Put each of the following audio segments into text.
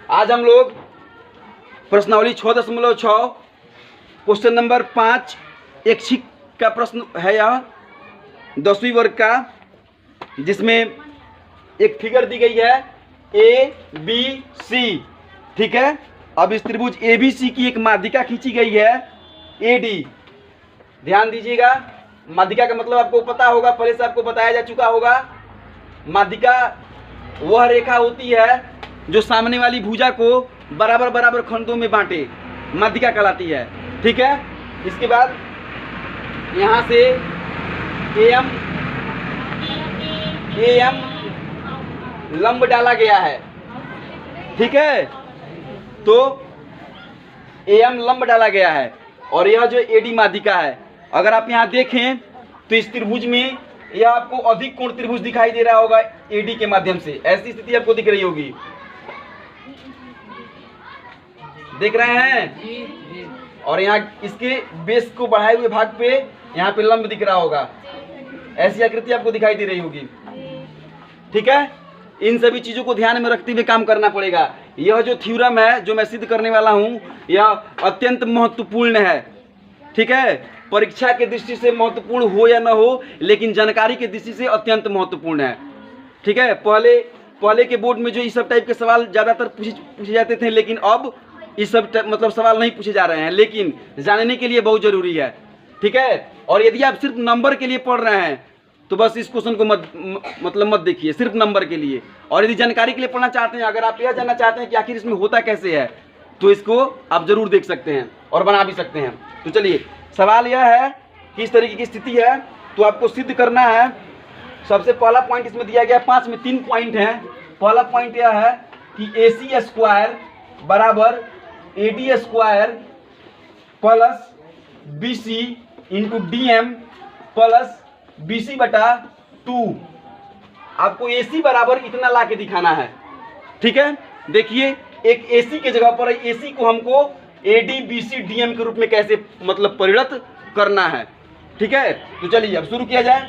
आज हम लोग प्रश्नावली 6.6 क्वेश्चन नंबर 5 एक छिक का प्रश्न है यह 10वीं वर्ग का, जिसमें एक फिगर दी गई है ABC। ठीक है, अब इस त्रिभुज ABC की एक माध्यिका खींची गई है AD। ध्यान दीजिएगा, माध्यिका का मतलब आपको पता होगा, पहले से आपको बताया जा चुका होगा। माध्यिका वह रेखा होती है जो सामने वाली भुजा को बराबर बराबर खंडों में बांटे, माध्यिका कहलाती है। ठीक है, इसके बाद यहाँ से AM लंब डाला गया है। ठीक है, तो AM लंब डाला गया है और यह जो AD माध्यिका है, अगर आप यहाँ देखें तो इस त्रिभुज में यह आपको अधिक कोण त्रिभुज दिखाई दे रहा होगा AD के माध्यम से। ऐसी स्थिति आपको दिख रही होगी, देख रहे हैं। और यहाँ इसके बेस को बढ़ाए हुए भाग पे यहाँ पे लंब दिख रहा होगा, ऐसी आकृति आपको दिखाई दे रही होगी। ठीक है, इन सभी चीजों को ध्यान में रखते हुए काम करना पड़ेगा। यह जो थ्योरम है जो मैं सिद्ध करने वाला हूँ, यह अत्यंत महत्वपूर्ण है। ठीक है, परीक्षा के दृष्टि से महत्वपूर्ण हो या न हो, लेकिन जानकारी के दृष्टि से अत्यंत महत्वपूर्ण है। ठीक है, पहले के बोर्ड में जो इस सब टाइप के सवाल ज़्यादातर पूछे जाते थे, लेकिन अब इस सब मतलब सवाल नहीं पूछे जा रहे हैं, लेकिन जानने के लिए बहुत ज़रूरी है। ठीक है, और यदि आप सिर्फ नंबर के लिए पढ़ रहे हैं तो बस इस क्वेश्चन को मत देखिए, सिर्फ नंबर के लिए। और यदि जानकारी के लिए पढ़ना चाहते हैं, अगर आप यह जानना चाहते हैं कि आखिर इसमें होता कैसे है, तो इसको आप जरूर देख सकते हैं और बना भी सकते हैं। तो चलिए, सवाल यह है कि इस तरीके की स्थिति है तो आपको सिद्ध करना है। सबसे पहला पॉइंट इसमें दिया गया, 5 में 3 पॉइंट हैं। पहला पॉइंट यह है कि AC स्क्वायर बराबर AD square plus BC into DM plus BC बटा 2। आपको AC बराबर इतना ला के दिखाना है। ठीक है, देखिए एक AC के जगह पर AC को हमको AD BC DM के रूप में कैसे मतलब परिणत करना है। ठीक है, तो चलिए अब शुरू किया जाए।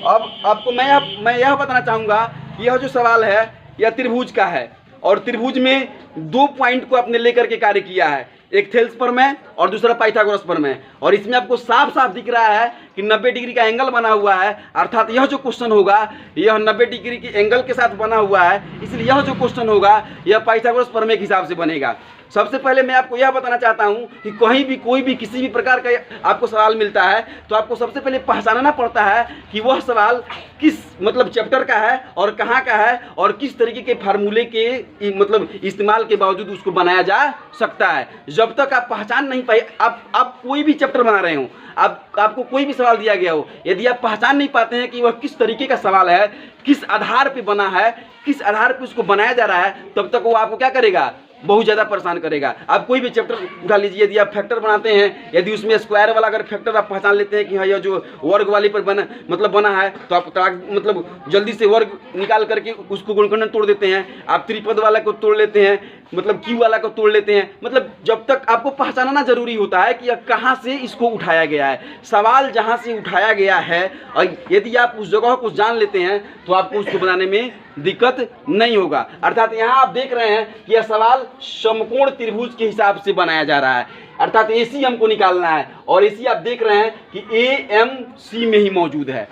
अब आपको मैं यह बताना चाहूँगा, यह जो सवाल है यह त्रिभुज का है और त्रिभुज में 2 पॉइंट को आपने लेकर के कार्य किया है, एक थेल्स प्रमेय और दूसरा पाइथागोरस प्रमेय। और इसमें आपको साफ साफ दिख रहा है कि 90 डिग्री का एंगल बना हुआ है, अर्थात यह जो क्वेश्चन होगा यह 90 डिग्री के एंगल के साथ बना हुआ है, इसलिए यह जो क्वेश्चन होगा यह पाइथागोरस प्रमेय के हिसाब से बनेगा। सबसे पहले मैं आपको यह बताना चाहता हूं कि कहीं भी कोई भी किसी भी प्रकार का आपको सवाल मिलता है तो आपको सबसे पहले पहचानना पड़ता है कि वह सवाल किस मतलब चैप्टर का है और कहाँ का है और किस तरीके के फार्मूले के मतलब इस्तेमाल के बावजूद उसको बनाया जा सकता है। जब तक आप पहचान नहीं पाए, आप कोई भी चैप्टर बना रहे हो, आपको कोई भी सवाल दिया गया हो, यदि आप पहचान नहीं पाते हैं कि वह किस तरीके का सवाल है, किस आधार पे बना है, किस आधार पे उसको बनाया जा रहा है, तब तक वो आपको क्या करेगा, बहुत ज़्यादा परेशान करेगा। आप कोई भी चैप्टर उठा लीजिए, यदि आप फैक्टर बनाते हैं, यदि उसमें स्क्वायर वाला अगर फैक्टर आप पहचान लेते हैं कि हाँ यह जो वर्ग वाली पर बना है, तो आप मतलब जल्दी से वर्ग निकाल करके उसको गुणनखंड तोड़ देते हैं। आप त्रिपद वाला को तोड़ लेते हैं, मतलब क्यू वाला को तोड़ लेते हैं। मतलब जब तक आपको पहचानना जरूरी होता है कि कहाँ से इसको उठाया गया है, सवाल जहाँ से उठाया गया है, और यदि आप उस जगह को जान लेते हैं तो आपको उसको बनाने में दिक्कत नहीं होगा। अर्थात यहाँ आप देख रहे हैं कि यह सवाल समकोण त्रिभुज के हिसाब से बनाया जा रहा है, अर्थात AC हमको निकालना है और AC आप देख रहे हैं कि AMC में ही मौजूद है।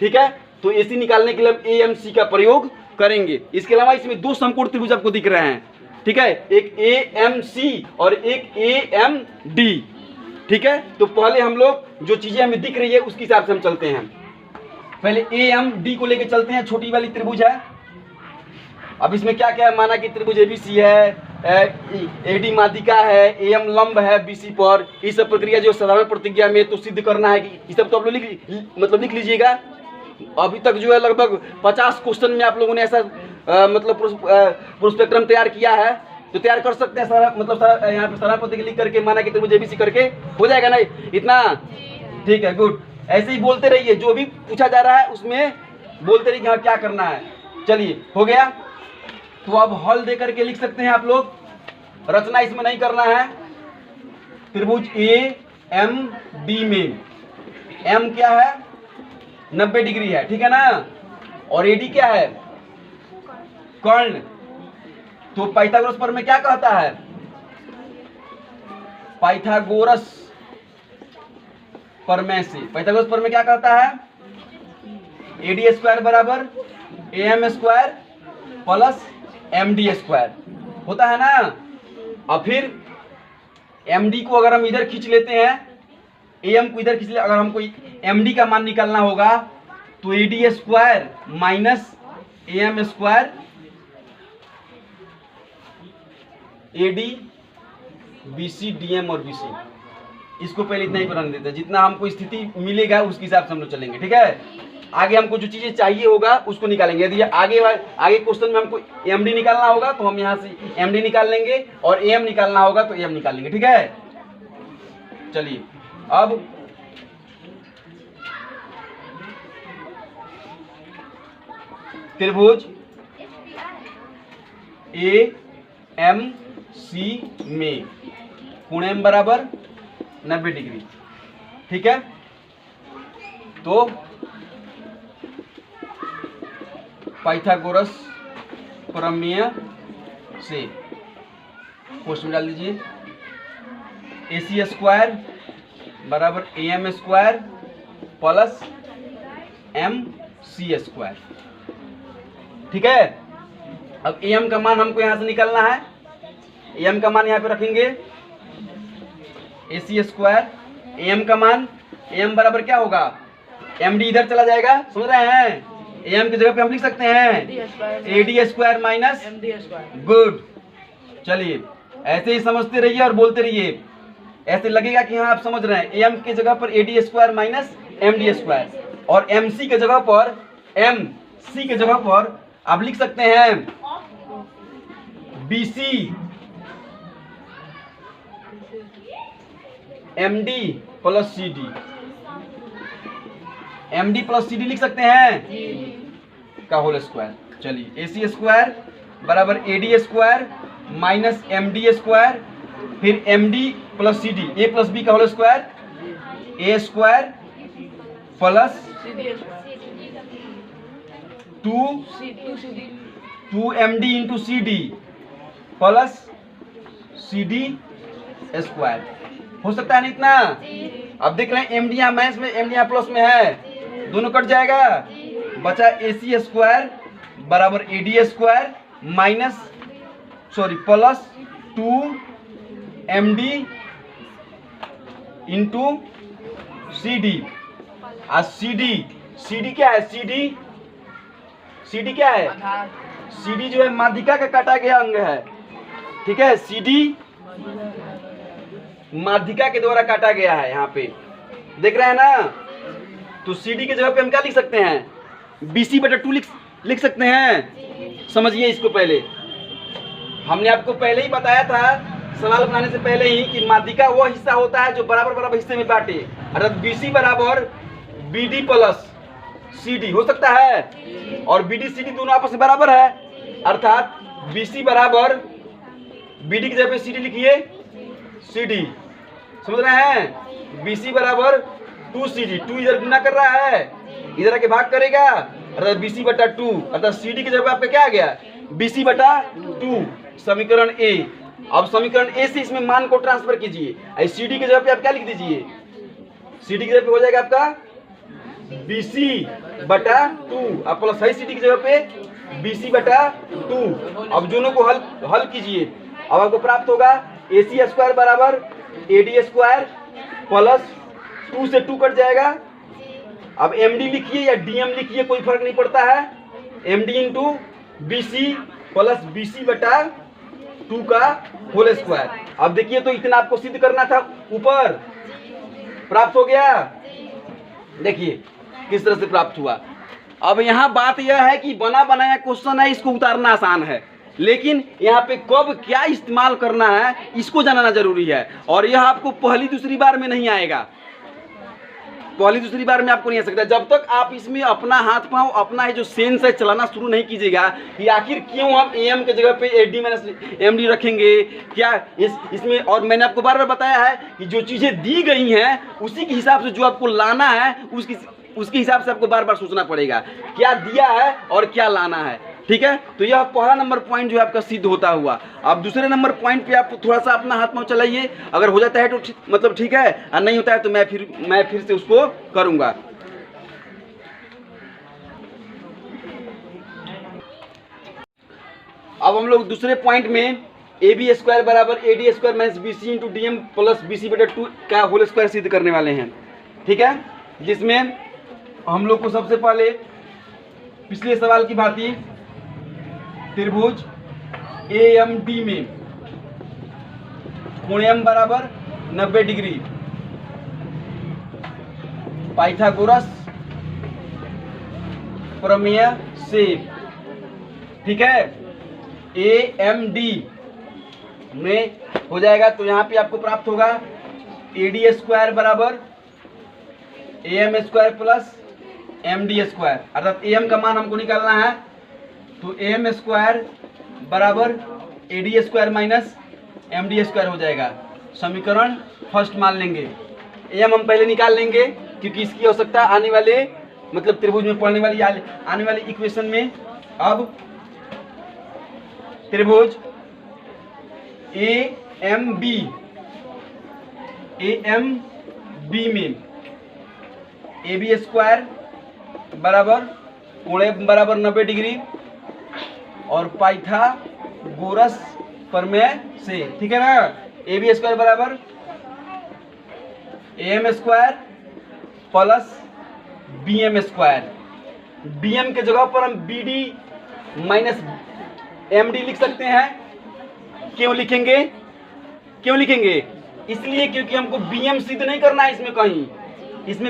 ठीक है, तो AC निकालने के लिए AMC का प्रयोग करेंगे। इसके अलावा इसमें 2 समकोण त्रिभुज आपको दिख रहे हैं। ठीक है, एक AMC और एक AMD। ठीक है, तो पहले हम लोग जो चीजें हमें दिख रही है उसके हिसाब से हम चलते हैं। पहले AMD को लेके चलते हैं, छोटी वाली त्रिभुज है। अब इसमें क्या क्या है, माना कि त्रिभुज ABC है, AD माध्यिका है, AM लंब है BC पर। इस सब प्रक्रिया जो साधारण प्रतिज्ञा में तो सिद्ध करना है कि इस सब तो आप लोग लिख लीजिएगा। अभी तक जो है लगभग 50 क्वेश्चन में आप लोगों ने ऐसा मतलब प्रोस्पेक्ट्रम तैयार किया है, तो तैयार कर सकते हैं सारा मतलब यहाँ पे सारा प्रतिज्ञा लिख करके, माना कि त्रिभुज ABC करके हो जाएगा ना इतना। ठीक है, गुड। ऐसे ही बोलते रहिए, जो भी पूछा जा रहा है उसमें बोलते रहिए हाँ क्या करना है। चलिए, हो गया। तो अब हल दे करके लिख सकते हैं आप लोग, रचना इसमें नहीं करना है। त्रिभुज AMD में M क्या है, 90 डिग्री है, ठीक है ना, और AD क्या है, कर्ण। तो पाइथागोरस प्रमेय क्या कहता है? पाइथागोरस प्रमेय से पाइथागोरस प्रमेय क्या कहता है? AD स्क्वायर बराबर AM square plus MD square होता है ना। अब फिर MD को अगर हम इधर खींच लेते हैं, AM को इधर खींच ले, अगर हमको MD का मान निकालना होगा तो AD square minus AM square AD BC DM और BC। इसको पहले इतना ही बनाने देते हैं, जितना हमको स्थिति मिलेगा उसके हिसाब से हम लोग चलेंगे, ठीक है। आगे हमको जो चीजें चाहिए होगा उसको निकालेंगे। यदि आगे क्वेश्चन में हमको MD निकालना होगा तो हम यहाँ से MD निकाल लेंगे, और AM निकालना होगा तो AM निकाल लेंगे, ठीक है। चलिए अब त्रिभुज AMC में कोण M बराबर 90 डिग्री, ठीक है। तो पाइथागोरस प्रमेय से क्वेश्चन डाल दीजिए, AC स्क्वायर बराबर AM square plus MC square, ठीक है। अब AM का मान हमको यहां से निकालना है। AM का मान यहां पे रखेंगे, AC स्क्वायर AM का मान, AM बराबर क्या होगा? MD इधर चला जाएगा, समझ रहे हैं। AM की जगह पे हम लिख सकते हैं AD square minus MD square. Good, चलिए ऐसे ही समझते रहिए और बोलते रहिए, ऐसे लगेगा कि हाँ आप समझ रहे हैं। AM की जगह पर AD square minus MD square, और MC की जगह पर MC की जगह पर आप लिख सकते हैं BC MD plus CD। MD plus CD लिख सकते हैं का होल स्क्वायर। चलिए AC स्क्वायर बराबर AD square minus MD square, फिर MD plus CD A plus B का whole square, A square plus 2MD into CD plus CD square. हो सकता है ना इतना? अब देख रहे हैं MD यहाँ माइनस में, MD यहाँ प्लस में है, दोनों कट जाएगा, बचा AC स्क्वायर बराबर AD square minus plus 2MD into CD। आज CD क्या है? CD क्या है? CD जो है माध्यिका का काटा गया अंग है, ठीक है। CD माध्यिका के द्वारा काटा गया है, यहाँ पे देख रहे हैं ना। तो CD की जगह पे हम क्या लिख सकते हैं? BC/2 लिख सकते हैं। समझिए इसको, पहले हमने आपको पहले ही बताया था सवाल बनाने से पहले ही कि माध्यिका वो हिस्सा होता है जो बराबर बराबर हिस्से में बांटे, अर्थात BC बराबर BD प्लस CD हो सकता है, और BD CD दोनों आपस में बराबर है, अर्थात BC बराबर BD की जगह पे CD लिखिए CD, समझ रहे हैं। BC बराबर 2CD, 2 इधर गुना कर रहा है, इधर आके भाग करेगा, अर्थात BC/2, अर्थात CD की जगह पे आपका क्या आ गया? BC/2, समीकरण A। अब समीकरण A से इसमें मान को ट्रांसफर कीजिए, CD की जगह पे आप क्या लिख दीजिए? CD की जगह पे हो जाएगा आपका BC/2, अब प्लस है CD की जगह पे BC/2। अब दोनों को हल कीजिए, अब आपको प्राप्त होगा AC स्क्वायर बराबर AD स्क्वायर प्लस 2 से 2 कट जाएगा। अब MD लिखिए या DM लिखिए, कोई फर्क नहीं पड़ता है, MD into BC plus BC/2 का होल स्क्वायर। अब देखिए, तो इतना आपको सिद्ध करना था, ऊपर प्राप्त हो गया। देखिए किस तरह से प्राप्त हुआ। अब यहाँ बात यह है कि बना बनाया क्वेश्चन है, इसको उतारना आसान है, लेकिन यहाँ पे कब क्या इस्तेमाल करना है इसको जानना जरूरी है, और यह आपको पहली दूसरी बार में नहीं आएगा। पहली दूसरी बार में आपको नहीं आ सकता जब तक आप इसमें अपना हाथ पांव, अपना है जो सेंस है चलाना शुरू नहीं कीजिएगा कि आखिर क्यों हम AM के जगह पे AD माइनस MD रखेंगे, क्या इसमें। और मैंने आपको बार बार बताया है कि जो चीज़ें दी गई हैं उसी के हिसाब से जो आपको लाना है उसके हिसाब से आपको बार बार सोचना पड़ेगा, क्या दिया है और क्या लाना है। ठीक है, तो यह पहला नंबर पॉइंट जो है आपका सिद्ध होता हुआ। अब दूसरे नंबर पॉइंट पे आप थोड़ा सा अपना हाथ पाँव चलाइए, अगर हो जाता है तो मतलब ठीक है, और नहीं होता है तो मैं फिर से उसको करूँगा। अब हम लोग दूसरे पॉइंट में AB स्क्वायर बराबर AD square minus BC into DM plus BC बटा 2 का होल स्क्वायर सिद्ध करने वाले हैं। ठीक है, जिसमें हम लोग को सबसे पहले पिछले सवाल की भांति त्रिभुज AMD में कोण M बराबर 90 डिग्री, पाइथागोरस प्रमेय से, ठीक है, AMD में हो जाएगा। तो यहाँ पे आपको प्राप्त होगा AD स्क्वायर बराबर AM square plus MD square, अर्थात AM का मान हमको निकालना है, तो AM स्क्वायर बराबर AD square minus MD square हो जाएगा। समीकरण फर्स्ट मान लेंगे, AM हम पहले निकाल लेंगे क्योंकि इसकी आवश्यकता आने वाले मतलब त्रिभुज में पढ़ने वाली आने वाली इक्वेशन में। अब त्रिभुज AMB में AB स्क्वायर बराबर कोण बराबर 90 डिग्री और पाइथागोरस प्रमेय से, ठीक है ना। AB स्क्वायर बराबर AM square plus BM square, BM के जगह पर हम BD माइनस MD लिख सकते हैं। क्यों लिखेंगे? इसलिए क्योंकि हमको BM सिद्ध नहीं करना है, इसमें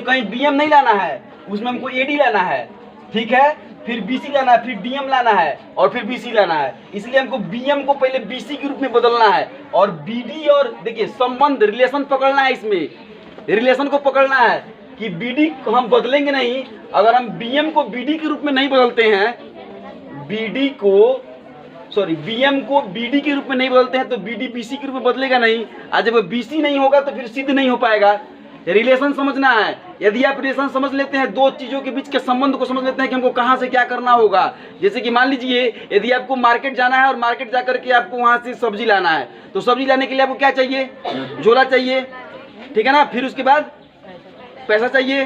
कहीं BM नहीं लाना है, उसमें हमको AD लाना है, ठीक है, फिर BC लाना है, फिर DM लाना है और फिर BC लाना है। इसलिए हमको BM को पहले BC के रूप में बदलना है और BD, और देखिए संबंध रिलेशन पकड़ना है, इसमें रिलेशन को पकड़ना है कि BD को हम बदलेंगे नहीं। अगर हम BM को BD के रूप में नहीं बदलते हैं, BM को BD के रूप में नहीं बदलते हैं तो BD BC के रूप में बदलेगा नहीं, और जब BC नहीं होगा तो फिर सिद्ध नहीं हो पाएगा। रिलेशन समझना है। यदि आप रिलेशन समझ लेते हैं, दो चीजों के बीच के संबंध को समझ लेते हैं कि हमको कहाँ से क्या करना होगा। जैसे कि मान लीजिए यदि आपको मार्केट जाना है और मार्केट जाकर के आपको वहाँ से सब्जी लाना है, तो सब्जी लाने के लिए आपको क्या चाहिए? झोला चाहिए, ठीक है ना। फिर उसके बाद पैसा चाहिए,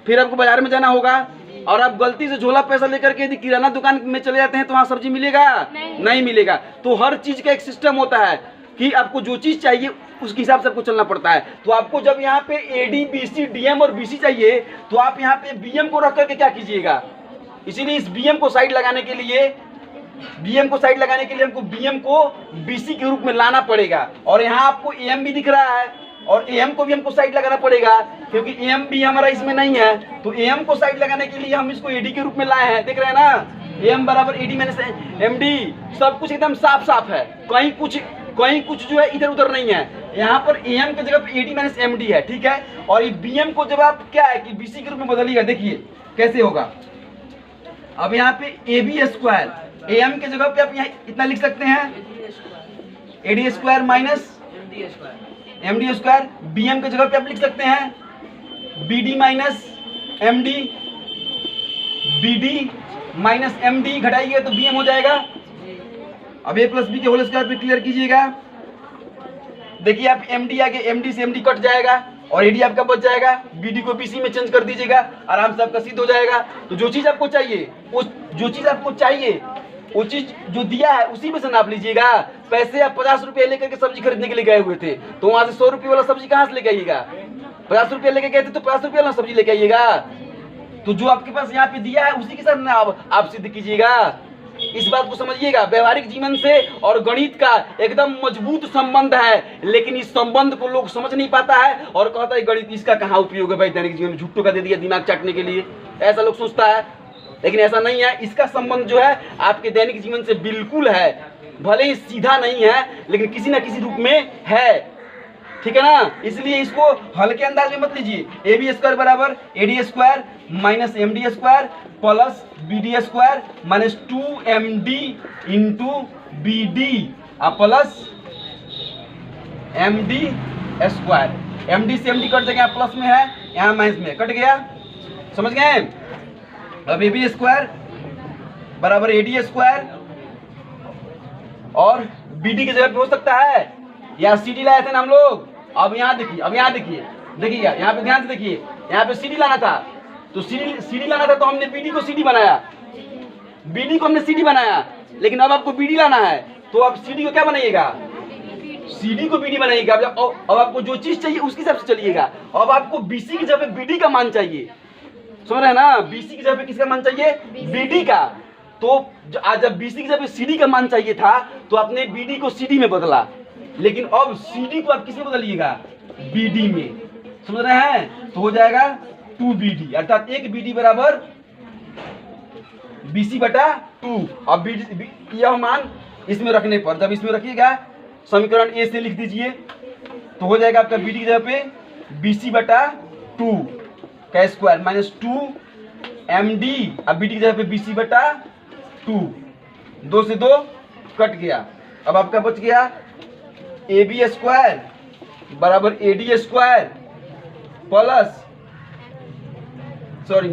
फिर आपको बाजार में जाना होगा और आप गलती से झोला पैसा लेकर के यदि किराना दुकान में चले जाते हैं तो वहाँ सब्जी मिलेगा? नहीं मिलेगा। तो हर चीज का एक सिस्टम होता है कि आपको जो चीज चाहिए उसके हिसाब से आपको चलना पड़ता है। तो आपको जब यहाँ पे AD BC DM और BC चाहिए तो आप यहाँ पे BM को रख करके क्या कीजिएगा? इसीलिए इस BM को साइड लगाने के लिए हमको BM को BC के रूप में लाना पड़ेगा। और यहाँ आपको AM भी दिख रहा है और AM को भी हमको साइड लगाना पड़ेगा क्योंकि AM भी हमारा इसमें नहीं है। तो AM को साइड लगाने के लिए हम इसको AD के रूप में लाए हैं, देख रहे हैं ना। AM बराबर AD माइनस MD, सब कुछ एकदम साफ साफ है, कहीं कुछ जो है इधर उधर नहीं है। यहाँ पर AM की जगह पे AD माइनस MD है, ठीक है। और ये BM को जब आप क्या है कि BC के रूप में बदलिएगा, देखिए कैसे होगा। अब यहाँ पे AB स्क्वायर, AM की जगह पे आप यहाँ इतना लिख सकते हैं AD square minus MD square. BM की जगह पे आप लिख सकते हैं BD minus MD, BD minus MD घटाइएगा तो BM हो जाएगा। अब A प्लस B के होल स्क्वायर पे क्लियर कीजिएगा। देखिए आप MD आगे MD से MD कट जाएगा और AD आपका बच जाएगा। BD को BC में चेंज कर दीजिएगा, आराम से आपका सिद्ध हो जाएगा। तो जो चीज आपको चाहिए वो चीज जो दिया है उसी में से नाप लीजिएगा। पैसे आप 50 रुपये लेकर के सब्जी खरीदने के लिए गए हुए थे तो वहां से 100 रुपये वाला सब्जी कहाँ से लेके आइएगा? 50 रुपये लेके गए थे तो 50 रुपये वाला सब्जी लेके आइएगा। तो जो आपके पास यहाँ पे दिया है उसी के साथ आप सिद्ध कीजिएगा। इस बात को समझिएगा। व्यवहारिक जीवन से और गणित का एकदम मजबूत संबंध है, लेकिन इस संबंध को लोग समझ नहीं पाता है और कहता है गणित इसका कहाँ उपयोग है भाई, दैनिक जीवन में झुट्टो का दे दिया दिमाग चाटने के लिए, ऐसा लोग सोचता है। लेकिन ऐसा नहीं है। इसका संबंध जो है आपके दैनिक जीवन से बिल्कुल है, भले ही सीधा नहीं है लेकिन किसी ना किसी रूप में है, ठीक है ना। इसलिए इसको हल्के अंदाज में मत लीजिए। AB स्क्वायर बराबर AD square minus MD square plus BD square minus 2MD into BD plus MD square. MD से MD कट जाएगा, प्लस में है यहाँ माइनस में कट गया, समझ गए। अब AB स्क्वायर बराबर AD स्क्वायर, और BD की जगह पे हो सकता है, या CD लाए थे ना हम लोग। अब यहाँ देखिए, देखिएगा यहाँ पे ध्यान से देखिए, यहाँ पे CD लाना था, तो CD लाना था, तो हमने BD को CD बनाया, BD को हमने CD बनाया। लेकिन अब आपको BD लाना है, तो आप CD को क्या बनाइएगा, CD को BD बनाइएगा। अब आपको जो चीज चाहिए उसके हिसाब से चलिएगा। अब आपको BC की जगह पे BD का मान चाहिए, समझ रहे हैं ना, BC की जगह पे किसका मान चाहिए, BD का। तो आज जब BC की जगह पे CD का मान चाहिए था, तो आपने BD को CD में बदला, लेकिन अब CD को आप किस में बदलिएगा, BD में, समझ रहे हैं। तो हो जाएगा 2BD, अर्थात 1 BD बराबर BC बटा 2। अब यह मान इसमें रखने पर, जब इसमें रखिएगा समीकरण A से लिख दीजिए, तो हो जाएगा आपका BD की जगह पे BC बटा 2 का स्क्वायर माइनस 2 MD। अब BD की जगह पे BC बटा 2, 2 से 2 कट गया। अब आपका बच गया AB स्क्वायर बराबर AD square plus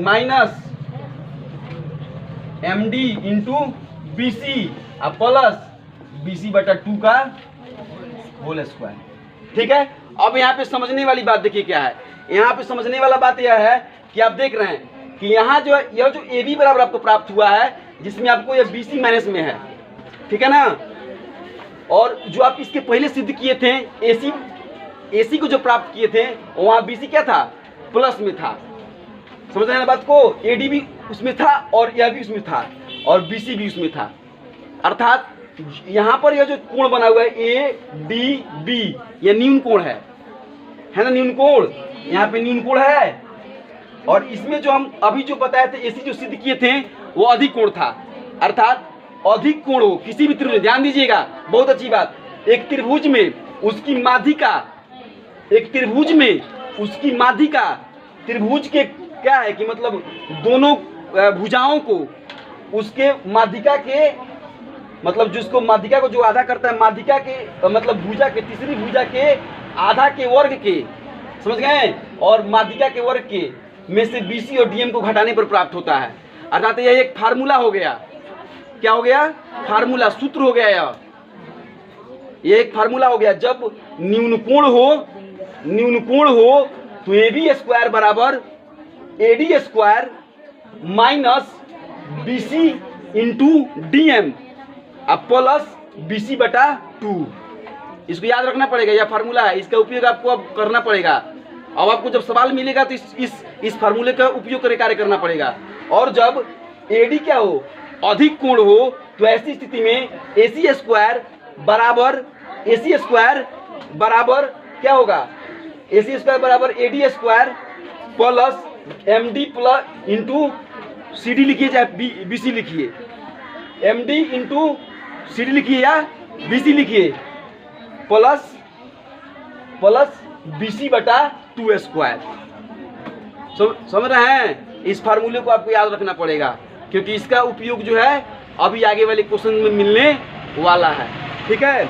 minus MD into BC plus BC बटा 2 का होल स्क्वायर। ठीक है। अब यहाँ पे समझने वाली बात देखिए क्या है, यहाँ पे समझने वाला बात यह है कि आप देख रहे हैं कि यहाँ जो यह जो AB बराबर आपको प्राप्त हुआ है, जिसमें आपको यह BC माइनस में है, ठीक है ना। और जो आप इसके पहले सिद्ध किए थे AC को जो प्राप्त किए थे, वहाँ BC क्या था, प्लस में था, समझ रहे हैं ना बात को। AD भी उसमें था और यह भी उसमें था और BC भी उसमें था। अर्थात यहाँ पर यह जो कोण बना हुआ है ADB, यह न्यून कोण है ना, न्यून कोण, यहाँ पे न्यून कोण है। और इसमें जो हम अभी जो बताए थे AC जो सिद्ध किए थे, वो अधिक कोण था। अर्थात अधिक कोण हो किसी भी त्रिभुज, ध्यान दीजिएगा, बहुत अच्छी बात, एक त्रिभुज में उसकी माध्यिका, एक त्रिभुज में उसकी माध्यिका, त्रिभुज के क्या है कि मतलब दोनों भुजाओं को उसके माध्यिका के मतलब जिसको माध्यिका को जो आधा करता है, माध्यिका के मतलब भुजा के, तीसरी भुजा के आधा के वर्ग के, समझ गए, और माध्यिका के वर्ग के में से BC और DM को घटाने पर प्राप्त होता है। अर्थात यह एक फार्मूला हो गया। क्या हो गया, फार्मूला, सूत्र हो गया। यह एक फार्मूला हो गया। जब न्यून कोण हो तो AB स्क्वायर बराबर AD square minus BC into DM plus BC बटा 2। इसको याद रखना पड़ेगा, यह फार्मूला है, इसका उपयोग आपको अब करना पड़ेगा। अब आपको जब सवाल मिलेगा तो इस फार्मूले का उपयोग करके कार्य करना पड़ेगा। और जब AD क्या हो, अधिक कोण हो, तो ऐसी स्थिति में AC स्क्वायर बराबर क्या होगा, AC स्क्वायर बराबर AD square plus MD plus into CD लिखिए चाहे BC लिखिए, MD इंटू CD लिखिए या BC लिखिए, प्लस BC बटा 2 स्क्वायर। समझ रहे हैं। इस फार्मूले को आपको याद रखना पड़ेगा, क्योंकि इसका उपयोग जो है अभी आगे वाले क्वेश्चन में मिलने वाला है। ठीक है,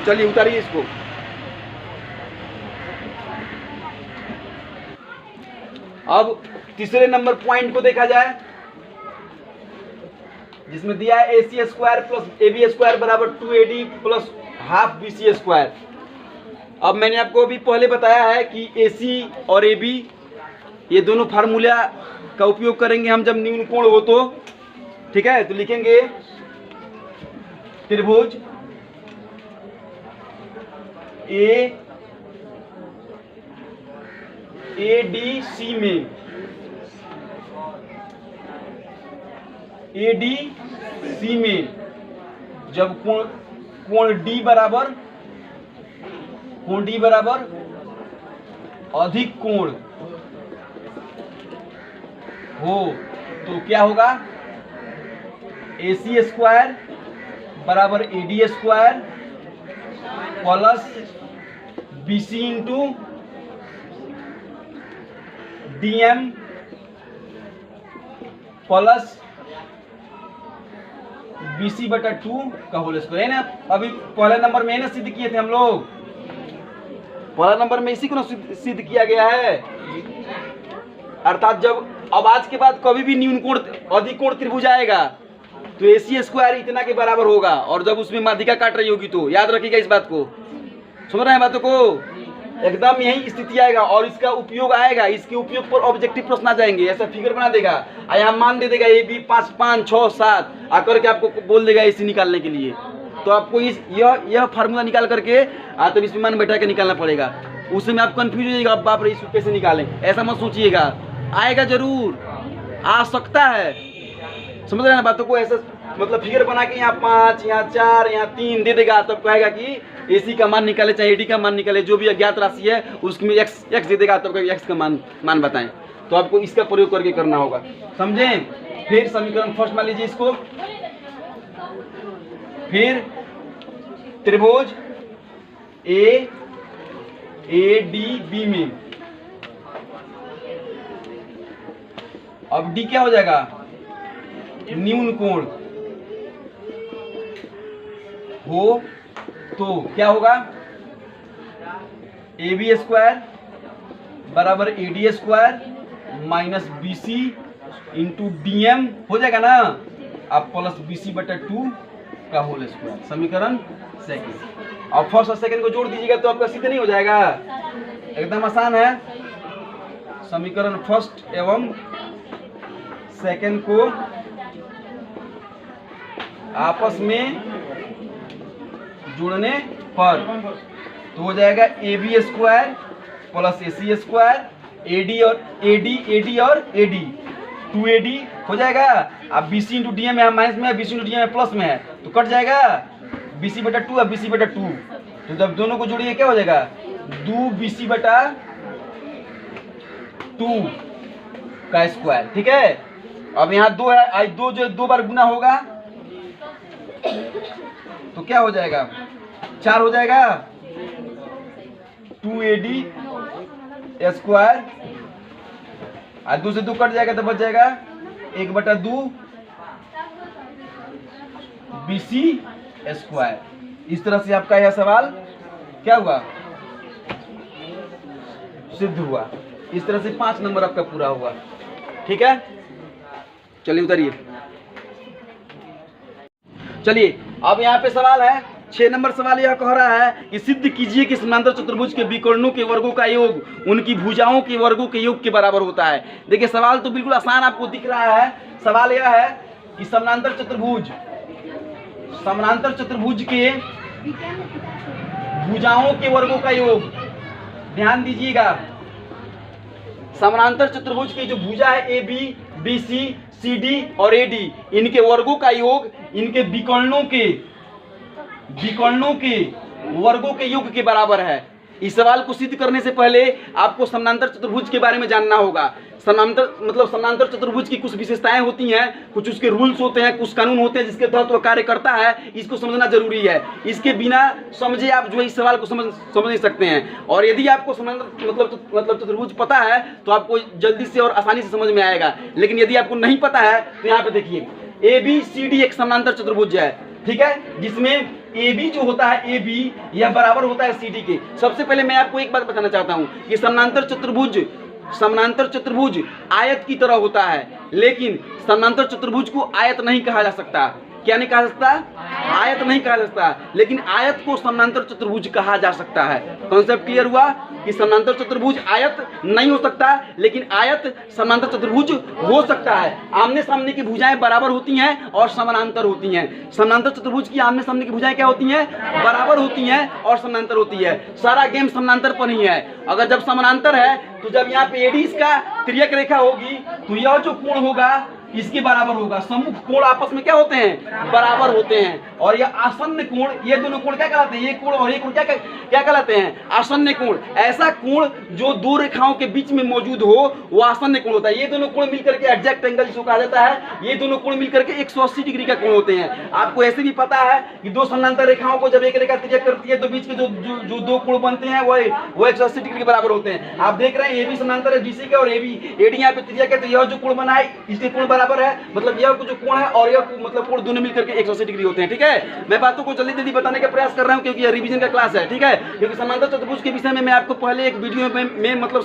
चलिए उतारिए इसको। अब तीसरे नंबर पॉइंट को देखा जाए, जिसमें दिया है AC square plus AB square बराबर 2AD plus half BC square. अब मैंने आपको अभी पहले बताया है कि AC और AB ये दोनों फार्मूला का उपयोग करेंगे हम जब न्यून कोण हो तो। ठीक है, तो लिखेंगे त्रिभुज ADC में जब कोण D बराबर अधिक कोण हो तो क्या होगा, AC स्क्वायर बराबर AD square plus BC into DM plus BC बटा 2 का होल स्क्वायर है ना। अभी पहले नंबर में ना सिद्ध किए थे हम लोग, पहला नंबर में इसी को ना सिद्ध किया गया है। अर्थात जब अब आज के बाद कभी भी न्यून कोण अधिक कोण त्रिभुज आएगा तो AC स्क्वायर इतना के बराबर होगा। और जब उसमें माध्यिका काट रही होगी तो याद रखिएगा इस बात को, समझ रहे हैं बातों को, एकदम यही स्थिति आएगा और इसका उपयोग आएगा, इसके उपयोग पर ऑब्जेक्टिव प्रश्न आ जाएंगे। ऐसा फिगर बना देगा और यहाँ मान दे देगा AB 5 5 6 7 आकर के आपको बोल देगा AC निकालने के लिए। तो आपको इस यह फार्मूला निकाल करके तब इसमें मान बैठा के निकालना पड़ेगा। उसमें आप कंफ्यूज हो जाइएगा, अब बाप रे इसको कैसे निकालें, ऐसा मत सोचिएगा, आएगा जरूर, आ सकता है। समझ रहे हैं ना बातों को, ऐसा मतलब फिगर बना के यहाँ 5 यहाँ 4 यहाँ 3 दे देगा, तब कहेगा कि AC का मान निकाले चाहे AD का मान निकाले, जो भी अज्ञात राशि है उसमें x दे देगा, तब कहेगा x का मान बताएं। तो आपको इसका प्रयोग करके करना होगा, समझें। फिर समीकरण फर्स्ट मान लीजिए इसको, फिर त्रिभुज ADB में अब D क्या हो जाएगा, न्यून कोण हो तो क्या होगा, AB स्क्वायर बराबर AD square minus BC into DM हो जाएगा ना, अब प्लस BC/2 का होल स्क्वायर, समीकरण सेकंड। अब फर्स्ट और सेकंड को जोड़ दीजिएगा तो आपका सिद्ध नहीं हो जाएगा, एकदम आसान है। समीकरण फर्स्ट एवं सेकंड को आपस में जोड़ने पर तो हो जाएगा AB square plus AC square AD और AD 2AD हो जाएगा। अब BC इंटू DM में माइनस में है, BC इंटू DM में प्लस में है, तो कट जाएगा BC/2 अब BC/2, तो जब दोनों को जोड़िए क्या हो जाएगा 2BC/2 का स्क्वायर, ठीक है। अब यहाँ 2 है, आई 2 जो 2 बार गुना होगा तो क्या हो जाएगा 4 हो जाएगा, 2AD स्क्वायर, 2 से 2 कट जाएगा तो बच जाएगा 1/2 BC स्क्वायर। इस तरह से आपका यह सवाल क्या हुआ, सिद्ध हुआ। इस तरह से 5 नंबर आपका पूरा हुआ, ठीक है। चलिए उतरिए, चलिए अब यहाँ पे सवाल है 6 नंबर सवाल यह कह रहा है कि सिद्ध कीजिए कि समांतर चतुर्भुज के विकर्णों के वर्गों का योग उनकी भुजाओं के वर्गों के योग के बराबर होता है। देखिए सवाल तो बिल्कुल आसान आपको दिख रहा है। सवाल यह है कि समांतर चतुर्भुज के भुजाओं के वर्गों का योग, ध्यान दीजिएगा, समांतर चतुर्भुज की जो भुजा है AB BC CD और AD, इनके वर्गों का योग इनके विकर्णों के वर्गों के योग के बराबर है। इस सवाल को सिद्ध करने से पहले आपको समांतर चतुर्भुज के बारे में जानना होगा। समांतर चतुर्भुज की कुछ विशेषताएं होती हैं, कुछ उसके रूल्स होते हैं, कुछ कानून होते हैं जिसके तहत वह कार्य करता है, इसको समझना जरूरी है। इसके बिना समझे आप जो है इस सवाल को समझ नहीं सकते हैं। और यदि आपको समांतर मतलब चतुर्भुज पता है तो आपको जल्दी से और आसानी से समझ में आएगा। लेकिन यदि आपको नहीं पता है तो यहाँ पे देखिए ABCD एक समांतर चतुर्भुज है, ठीक है, जिसमें AB जो होता है AB यह बराबर होता है CD के। सबसे पहले मैं आपको एक बात बताना चाहता हूँ कि समांतर चतुर्भुज आयत की तरह होता है, लेकिन समांतर चतुर्भुज को आयत नहीं कहा जा सकता। क्या नहीं कहा जा सकता, आयत नहीं कहा जा सकता, लेकिन आयत को समांतर चतुर्भुज कहा जा सकता है। कॉन्सेप्ट क्लियर हुआ कि समांतर चतुर्भुज आयत नहीं हो सकता, लेकिन आयत समांतर चतुर्भुज हो सकता है। आमने सामने की भुजाएं बराबर होती हैं और समानांतर होती हैं। समांतर चतुर्भुज की आमने सामने की भुजाएं क्या होती हैं, बराबर होती हैं और समानांतर होती है। सारा गेम समानांतर पर ही है। अगर जब समानांतर है तो जब यहाँ पे AD इसका तिर्यक रेखा होगी तो यह जो कोण होगा इसके बराबर होगा। सम्मुख कोण आपस में क्या होते हैं, बराबर होते हैं। और यह आसन्न कोण, ये दोनों कोण क्या कहलाते हैं, ये कोण और ये कोण क्या कहलाते हैं, आसन्न कोण। ऐसा कोण जो दो रेखाओं के बीच में मौजूद हो वो आसन्न कोण होता है। ये दोनों कोण मिलकर के एग्जैक्ट एंगल जिसको कहा जाता है, ये दोनों कोण मिलकर के 180 डिग्री का कोण होते हैं। आपको ऐसे भी पता है कि दो समानांतर रेखाओं को जब एक रेखा तिर्यक करती है तो बीच के जो दो कोण बनते हैं वो 180 डिग्री के बराबर होते हैं। आप देख रहे हैं AB समानांतर है BC का और AD यहाँ पे तिर्यक है, तो यह जो कोण बना है इसके कोण बराबर बराबर है, मतलब यह जो कोण है और यह मतलब कोण दोनों मिलकर के 180 डिग्री होते हैं। ठीक है, मैं बातों को जल्दी जल्दी बताने का प्रयास कर रहा हूँ क्योंकि यह रिवीजन का क्लास है। ठीक है, क्योंकि समांतर चतुर्भुज के विषय में मैं आपको पहले एक वीडियो में मतलब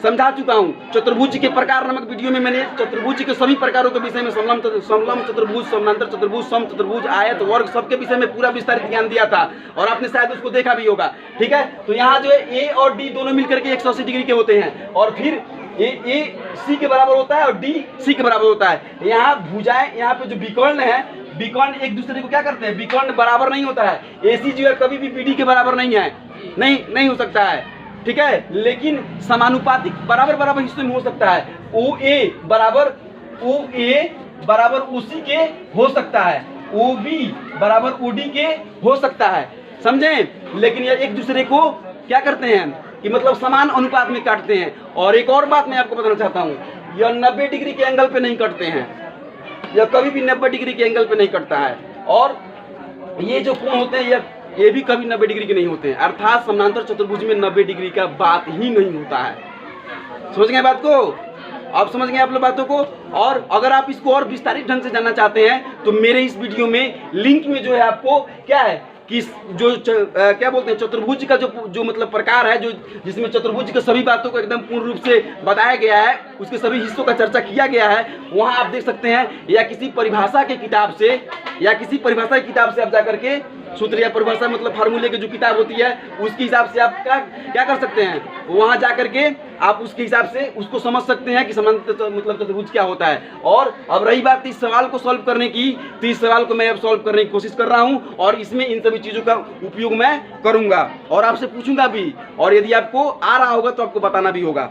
समझा चुका हूँ। चतुर्भुज के प्रकार नामक वीडियो में मैंने चतुर्भुज के सभी प्रकारों के विषय में समलंब चतुर्भुज, समांतर चतुर्भुज, सम चतुर्भुज, आयत, वर्ग सबके विषय में पूरा विस्तारित ज्ञान दिया था और आपने शायद उसको देखा भी होगा। ठीक है, तो यहाँ जो है ए और डी दोनों मिलकर के 180 डिग्री के होते हैं और फिर ए सी के बराबर होता है और डी सी के बराबर होता है। यहाँ भुजाएं, यहाँ पे जो विकर्ण है, विकर्ण एक दूसरे को क्या करते हैं, विकर्ण बराबर नहीं होता है। एसी जो है कभी भी बीडी के बराबर नहीं है, नहीं हो सकता है। ठीक है, लेकिन समानुपातिक बराबर हिस्से में हो सकता है। ओ ए बराबर ओसी के हो सकता है, ओ बी बराबर ओडी के हो सकता है, समझे। लेकिन ये एक दूसरे को क्या करते हैं कि मतलब समान अनुपात में काटते हैं। और एक और बात मैं आपको बताना चाहता हूँ, यह 90 डिग्री के एंगल पे नहीं कटते हैं, यह कभी भी 90 डिग्री के एंगल पे नहीं कटता है। और ये जो कोण होते हैं ये भी कभी 90 डिग्री के नहीं होते हैं, अर्थात समांतर चतुर्भुज में 90 डिग्री का बात ही नहीं होता है। समझ गए बात को? आप समझ गए आप लोग बातों को? और अगर आप इसको और विस्तारित ढंग से जानना चाहते हैं तो मेरे इस वीडियो में लिंक में जो है आपको क्या है कि जो क्या बोलते हैं चतुर्भुज का जो मतलब प्रकार है, जो जिसमें चतुर्भुज के सभी बातों को एकदम पूर्ण रूप से बताया गया है, उसके सभी हिस्सों का चर्चा किया गया है, वहां आप देख सकते हैं। या किसी परिभाषा की किताब से आप जाकर के सूत्र या परिभाषा मतलब फार्मूले की जो किताब होती है उसके हिसाब से आप क्या कर सकते हैं, वहां जाकर के आप उसके हिसाब से उसको समझ सकते हैं कि समांतर मतलब चतुर्भुज क्या होता है। और अब रही बात इस सवाल को सॉल्व करने की, तो इस सवाल को मैं अब सॉल्व करने की कोशिश कर रहा हूं और इसमें इन सभी चीजों का उपयोग मैं करूंगा और आपसे पूछूंगा भी, और यदि आपको आ रहा होगा तो आपको बताना भी होगा।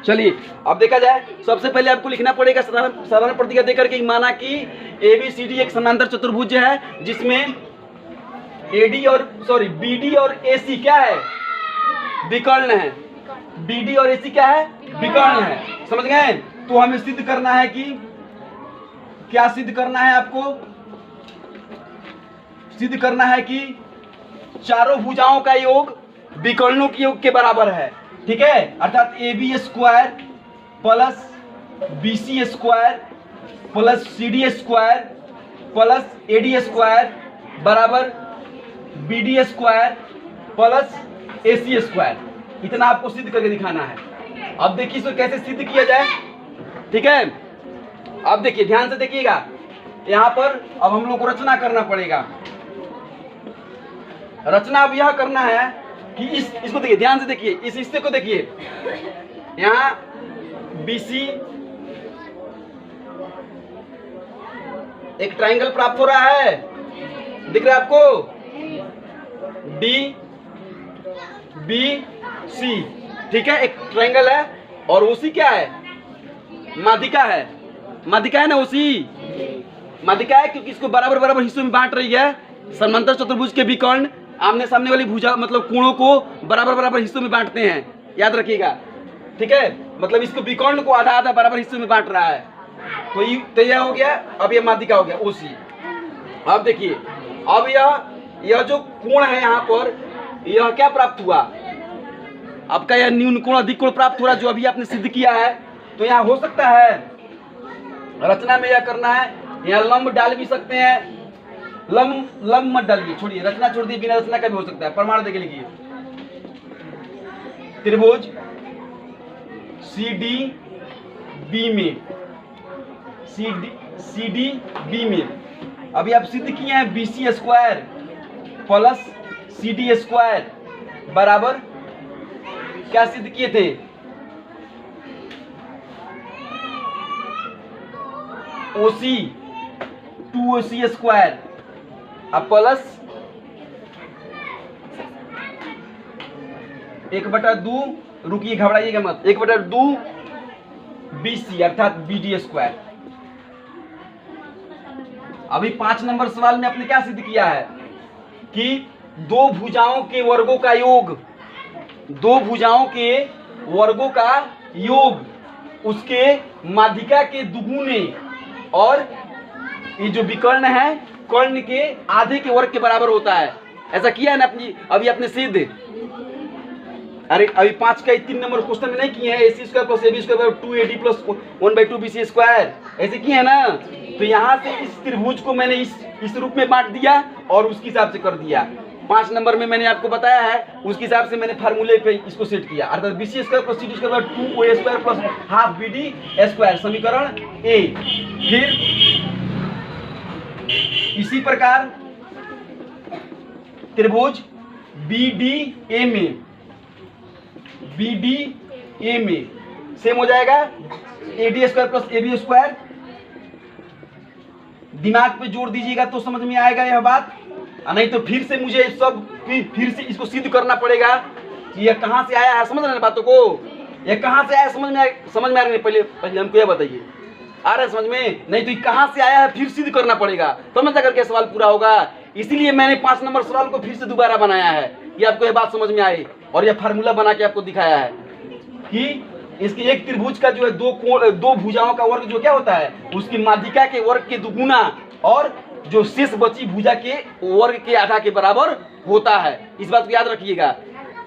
चलिए अब देखा जाए, सबसे पहले आपको लिखना पड़ेगा साधारण प्रतिक्रिया देकर के, माना कि ABCD एक समांतर चतुर्भुज है जिसमें BD और AC क्या है, विकर्ण है। BD और AC क्या है, विकर्ण है। समझ गए? तो हमें सिद्ध करना है कि क्या सिद्ध करना है, आपको सिद्ध करना है कि चारों भुजाओं का योग विकर्णों के योग के बराबर है। ठीक है, अर्थात AB square plus BC square plus CD square plus AD square बराबर BD square plus AC square, इतना आपको सिद्ध करके दिखाना है। अब देखिए इसको कैसे सिद्ध किया जाए। ठीक है, अब देखिए ध्यान से देखिएगा, यहाँ पर अब हम लोग को रचना करना पड़ेगा। रचना अब यह करना है कि इसको देखिए, ध्यान से देखिए, इस हिस्से को देखिए, यहाँ BC एक ट्रायंगल प्राप्त हो रहा है, दिख रहा है आपको, DBC। ठीक है, एक ट्रायंगल है और OC क्या है, माध्यिका है। माध्यिका है ना, OC माध्यिका है क्योंकि इसको बराबर हिस्सों में बांट रही है। समांतर चतुर्भुज के विकर्ण आमने सामने वाली भुजा मतलब कोणों को बराबर हिस्सों में बांटते हैं, याद रखिएगा। ठीक है, मतलब इसको विकर्ण को आधा बराबर हिस्सों में बांट रहा है। तो यह हो गया, अब यह माध्यिका हो गया OC। अब देखिए, अब यह जो कोण है यहाँ पर, यह क्या प्राप्त हुआ, आपका यह न्यून कोण अधिक कोण प्राप्त हो रहा है, जो अभी आपने सिद्ध किया है। तो यहाँ हो सकता है रचना में यह करना है, यहाँ लंब डाल भी सकते हैं, लंब मत डालिए, छोड़िए, रचना छोड़ दिए, बिना रचना का भी हो सकता है। प्रमाण देके लिखिए, त्रिभुज CDB में अभी आप सिद्ध किए हैं BC square plus CD square बराबर क्या सिद्ध किए थे, OC 2OC स्क्वायर अब प्लस 1/2, रुकिए घबराइएगा मत, 1/2 BC अर्थात BD स्क्वायर। अभी 5 नंबर सवाल में आपने क्या सिद्ध किया है कि दो भुजाओं के वर्गों का योग, दो भुजाओं के वर्गों का योग उसके माध्यिका के दुगुने और ये जो विकर्ण है कर्ण के आधे के वर्ग के बराबर होता है। ऐसा किया है ना अभी आपने सिद्ध। अरे अभी 5 का 3 नंबर क्वेश्चन में नहीं किए हैं, AC square plus AB square 2AD plus 1/2 BC square, ऐसे किए हैं ना। तो यहाँ से इस त्रिभुज को मैंने इस रूप में बांट दिया और उसके हिसाब से कर दिया। 5 नंबर में मैंने आपको बताया है, उसके हिसाब से मैंने फार्मूले पे इसको सेट किया, अर्थात BC square plus CD square 2OA square plus half BD square, समीकरण A। फिर इसी प्रकार त्रिभुज BDA में सेम हो जाएगा AD square plus AB square. दिमाग पे जोड़ दीजिएगा तो समझ में आएगा यह बात, नहीं तो फिर से मुझे सब फिर से इसको सिद्ध करना पड़ेगा कि यह कहां से आया है। समझ रहे हैं बातों को, यह कहां से आया समझ में आ रही है। पहले हमको यह बताइए, आ रहा है समझ में? नहीं तो कहां से आया है फिर सिद्ध करना पड़ेगा, तब ना करके सवाल पूरा होगा। इसीलिए मैंने 5 नंबर सवाल को फिर से दोबारा बनाया है कि आपको यह बात समझ में आए, और यह फार्मूला बना के आपको दिखाया है कि इसके एक त्रिभुज का जो है दो भुजाओं का वर्ग जो क्या होता है, उसकी माध्यिका के वर्ग के दुगुना और जो शेष बची भुजा के वर्ग के आधा के बराबर होता है। इस बात को याद रखिएगा,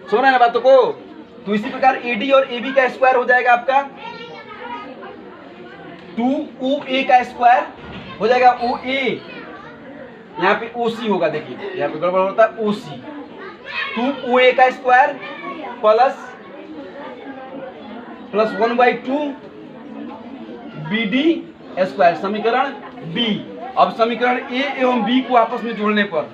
सुन रहे हैं ना बातों को। तो इसी प्रकार AD और AB का स्क्वायर हो जाएगा आपका 2OA का स्क्वायर हो जाएगा OA, यहाँ पे OC होगा, देखिए यहाँ पे गड़बड़ होता है OC, 2OA का स्क्वायर प्लस 1/2 BD स्क्वायर, समीकरण B। अब समीकरण A एवं B को आपस में जोड़ने पर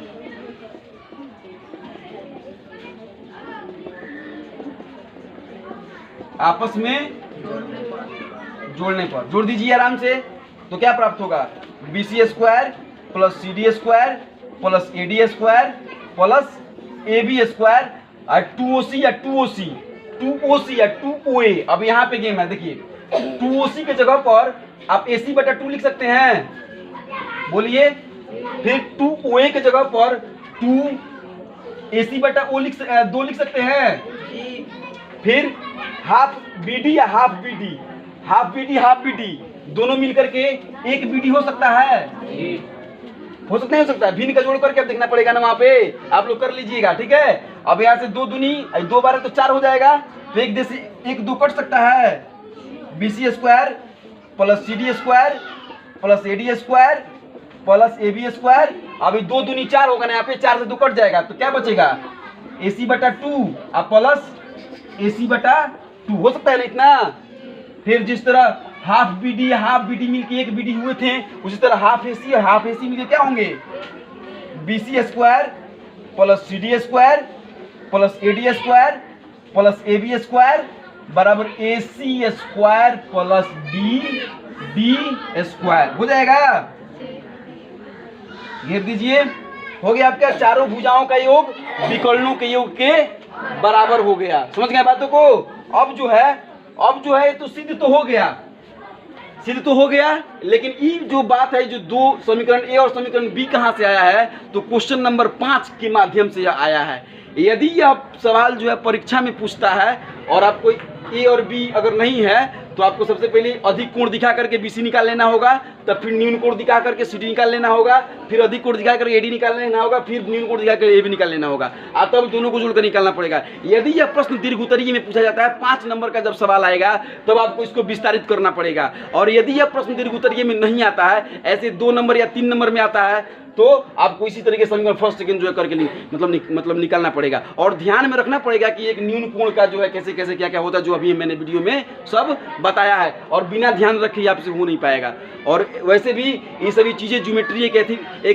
जोड़ दीजिए आराम से, तो क्या प्राप्त होगा, BC square plus CD square plus AD square plus AB square और 2OC या 2OA। अब यहाँ पे गेम है, देखिए 2OC के जगह पर आप AC/2 लिख सकते हैं, बोलिए। फिर 2OA के जगह पर 2AC/2 लिख सकते हैं। फिर हाफ BD या हाफ BD दोनों मिलकर के एक BD हो सकता है, हो सकता है। भिन्न का जोड़ करके अब देखना पड़ेगा ना, वहां पे आप लोग कर लीजिएगा, ठीक है। अब यहाँ से 2 दूनी 2 बार तो 4 हो जाएगा, तो एक जैसे 1 2 कट सकता है, BC square plus CD square plus AD square plus AB square. अभी 2 दूनी 4 होगा ना, यहाँ पे 4 से 2 कट जाएगा, तो क्या बचेगा, AC/2 और प्लस AC/2 हो सकता है ना इतना। फिर जिस तरह हाफ BD मिलके एक BD हुए थे, उसी तरह हाफ AC मिलके क्या होंगे, BC square plus CD square plus AD square plus AB square बराबर AC square plus BD square हो जाएगा। घेर दीजिए, हो गया आपका चारों भुजाओं का योग विकर्णों के योग के बराबर हो गया। समझ गए बातों को। अब जो है तो सिद्ध तो हो गया, लेकिन ये जो बात है, जो 2 समीकरण A और समीकरण B कहाँ से आया है, तो क्वेश्चन नंबर 5 के माध्यम से आया है। यदि यह सवाल जो है परीक्षा में पूछता है और आपको A और B अगर नहीं है, तो आपको सबसे पहले अधिक कोण दिखा करके BC निकाल लेना होगा, तब फिर न्यून कोण दिखा करके CD निकाल लेना होगा, फिर अधिक कोण दिखा करके AD निकाल लेना होगा, फिर न्यून कोण दिखा करके AB निकाल लेना होगा, तब दोनों को जोड़कर निकालना पड़ेगा। यदि यह प्रश्न दीर्घोत्तरीय में पूछा जाता है, 5 नंबर का जब सवाल आएगा तब आपको इसको विस्तारित करना पड़ेगा। और यदि यह प्रश्न दीर्घोत्तरीय में नहीं आता है, ऐसे 2 नंबर या 3 नंबर में आता है, तो आपको इसी तरीके से समीकरण फर्स्ट सेकंड जो है करके मतलब निकालना पड़ेगा। और ध्यान में रखना पड़ेगा कि एक न्यून कोण का जो है कैसे कैसे क्या क्या होता है, जो अभी मैंने वीडियो में सब बताया है, और बिना ध्यान रखे आपसे हो नहीं पाएगा। और वैसे भी ये सभी चीज़ें ज्योमेट्री एक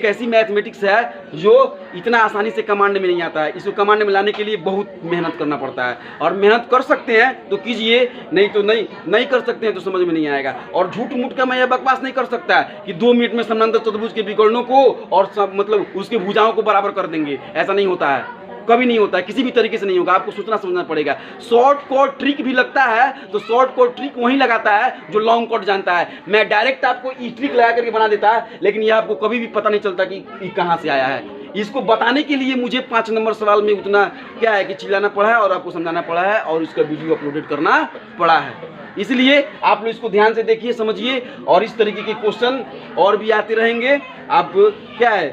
ऐसी मैथमेटिक्स है जो इतना आसानी से कमांड में नहीं आता है। इसको कमांड में लाने के लिए बहुत मेहनत करना पड़ता है, और मेहनत कर सकते हैं तो कीजिए, नहीं तो नहीं कर सकते हैं तो समझ में नहीं आएगा। और झूठ मूठ का मैं यह बकवास नहीं कर सकता कि 2 मिनट में समानांतर चतुर्भुज के विकर्णों को और सब मतलब उसके भुजाओं को बराबर कर देंगे, ऐसा नहीं होता है, कभी नहीं होता है, किसी भी तरीके से नहीं होगा। आपको सोचना समझना पड़ेगा। शॉर्ट कट ट्रिक भी लगता है तो शॉर्ट कट ट्रिक वही लगाता है जो लॉन्ग कट जानता है। मैं डायरेक्ट आपको ई ट्रिक लगा करके बना देता है, लेकिन यह आपको कभी भी पता नहीं चलता कि ये कहाँ से आया है। इसको बताने के लिए मुझे 5 नंबर सवाल में उतना क्या है कि चिल्लाना पड़ा है और आपको समझाना पड़ा है और इसका वीडियो अपलोडेड करना पड़ा है। इसलिए आप लोग इसको ध्यान से देखिए, समझिए, और इस तरीके के क्वेश्चन और भी आते रहेंगे। आप क्या है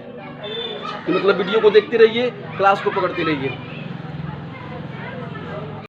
कि मतलब वीडियो को देखते रहिए, क्लास को पकड़ते रहिए।